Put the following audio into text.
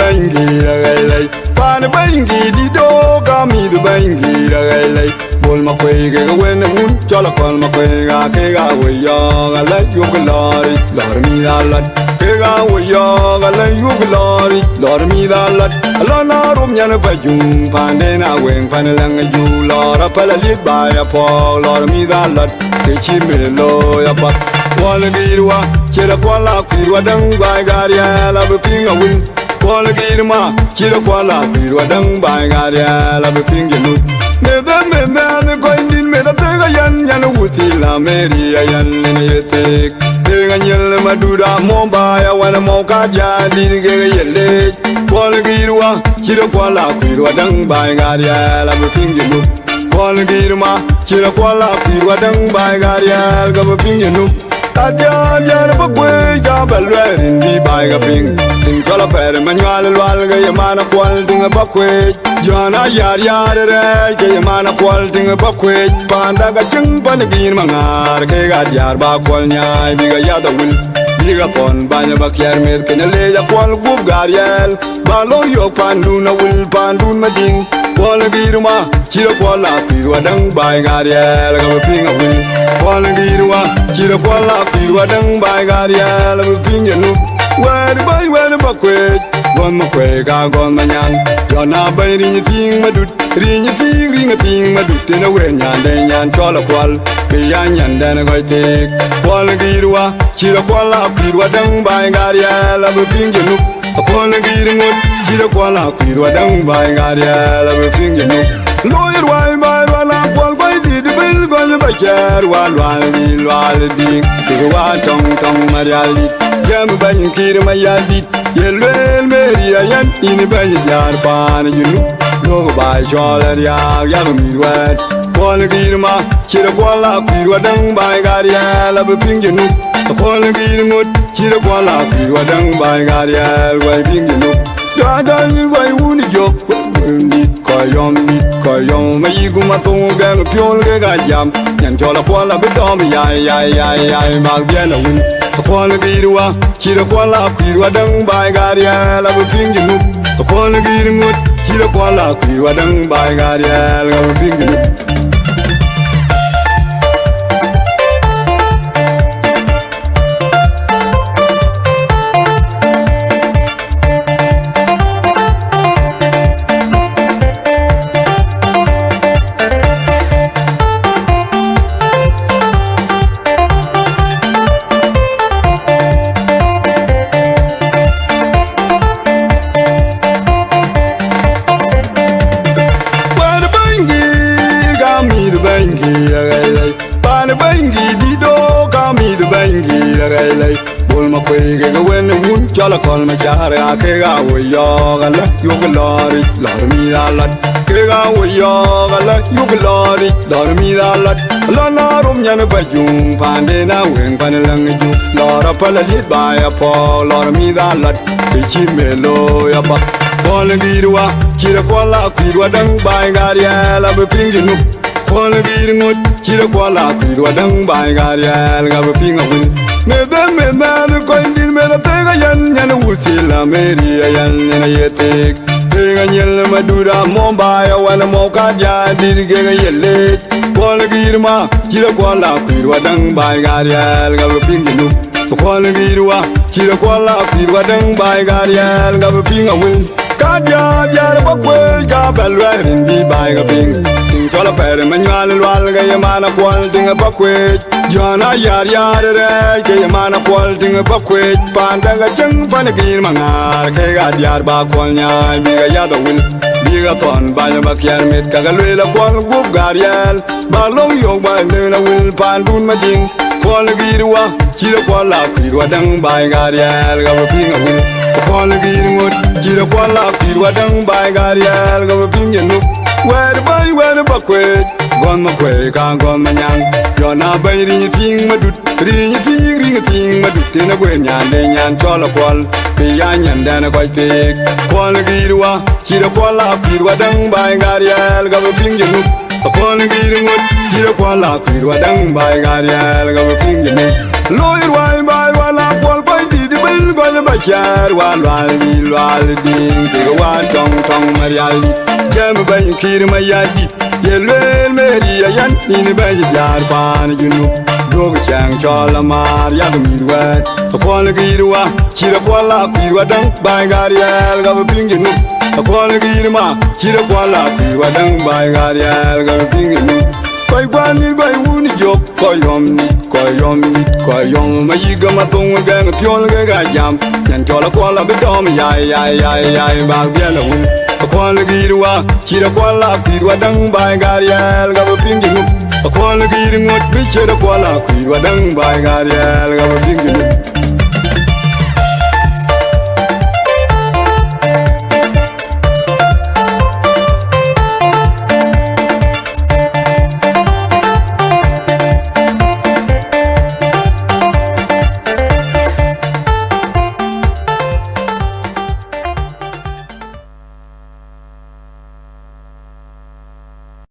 bangi ragai pan bangi di do kami du bangi ragai bol ma kwe ke wen un chola kon ma kwe ga we yo ga la yu glori lor mi alat ke ga we yo ga la yu glori lor mi alat la na rum nyan ba jum pande na wen pan lang ju lor pa la lit ba ya po lor mi alat ke chi me lo ya pa wala girwa chira kwala kwirwa dang ba ga ya la bu pinga win wala girma chira kwala kwirwa dang ba ga ya la bu pinga nu me da ko indin me da te ga yan wuti la meri yan ne yete te ga nyel madura mo ba ya wana mo ka ya din ge yele wala girwa chira kwala kwirwa dang ba ga ya la bu pinga nu wala girma chira kwala kwirwa dang ba ga ya ga bu pinga nu Adian ba kwe ga balwerin di bai ga ping ting kala per manual wal ga yamana kwal ting ba kwe jana yar re ga yamana kwal ting ba kwe panda ga chung ban gin mangar ke ga yar ba kwal nyai bi ga ya da wil bi ga ton ba nya ba kyar mer ke ne le ya kwal gub gariel ba lo yo pandu na wil pandu ma ding kwal girma chira kwala pirwa dang bai gariel ga ping a wil kwal girma chira kwala pirwa dang bai gariel ga ping ya nu wer ba kwe gon ma kwe ga gon ma nyang jona bai ri ni ting ma dut ri ni ting ma dut te na we nyan de nyan chola kwal be ya nyan de na goi te kwal girwa chira kwala pirwa dang bai gariel ga ping ya nu kwal girma chira kwala pirwa dang bai gariel ga ping ya nu lawyer wai bai wala kwal bai di bil gon ba cher wal di ke wa tong mariali jam ban kir ma ya di yelwel meri yan in ban yar pan yunu lo ba jola ya mi wet kwal girma chira kwala pirwa dang bai gariel ba ping yunu kwal girma chira kwala pirwa dang bai gariel wai ping yunu da wai wuni jok ni koyom ma yigu ma to ga pyol ga jam nyan chola kwala be dom ya ma bien na win kwala girwa chira kwala kwirwa dang bai gariel ba ping nu kwala girwa chira kwala kwirwa dang bai gariel ba ping nu pan bangi di do kami du bangi ragai bol ma kwe ga wen un chala kol ma chare ke ga wo yo ga la yu glori lor mi alat ke ga wo yo ga la yu glori lor mi alat la na rum nyan ba jum pande na wen pan lang ju lor pa la li ba ya po lor mi alat ke chi me lo ya pa bol girwa chira kwala kwirwa dang bai ga ya la be ping nu kwal girma chira kwala kwirwa dang bai gariel ga ping a win me da ko indin me da te ga yan wuti la meri yan ne yete te ga nyel madura mo ba ya wana mo ka ja dir ge ga yelle kwal girma chira kwala kwirwa dang bai gariel ga ping nu kwal girwa chira kwala kwirwa dang bai gariel ga ping a win ka ja ba kwe ga balwerin bi bai ga ping chola per manual wal ga yamana kwal ting ba kwe jana yar re ga yamana kwal ting ba kwe panda ga chang pan gir mangar ke ga yar ba kwal nya bi ga ya da wil bi ga ton ba ya ba kyar met ka ga le la kwal gub gariel ba lo yo ba ne na wil pan dun ma ding kwal girwa chira kwala kwirwa dang ba gariel ga ping a wil kwal girwa chira kwala kwirwa dang ba gariel ga ping nu wer ba kwe gon ma kwe ka gon ma nyang yo na bai ri ni ting ma dut ri ni ting ma dut te na gwe nyan de nyan chola kwal pe ya nyan da na koi te kwal girwa chira kwala pirwa dang bai gariel ga ping nu kwal girwa chira kwala pirwa dang bai gariel ga ping nu lawyer wai bai wala kwal bai di bil dil gol bashar wal din ke wa tong tong mariali jam ban kir mayadi yelwel meri yan ni ba jar pan junu dog chang chola mar ya mi wa apol girwa chira pola piwa dang ba gariel ga pinginu apol girma chira pola piwa dang ba gariel ga pinginu koi gwani bai wuni jok koyom ma yiga ma tong ga pyol ga jam yan chola pola be dom yai ba biela wun apol girwa chira pola piwa dang ba gariel ga pinginu apol girngot bi chira pola piwa dang ba gariel ga pinginu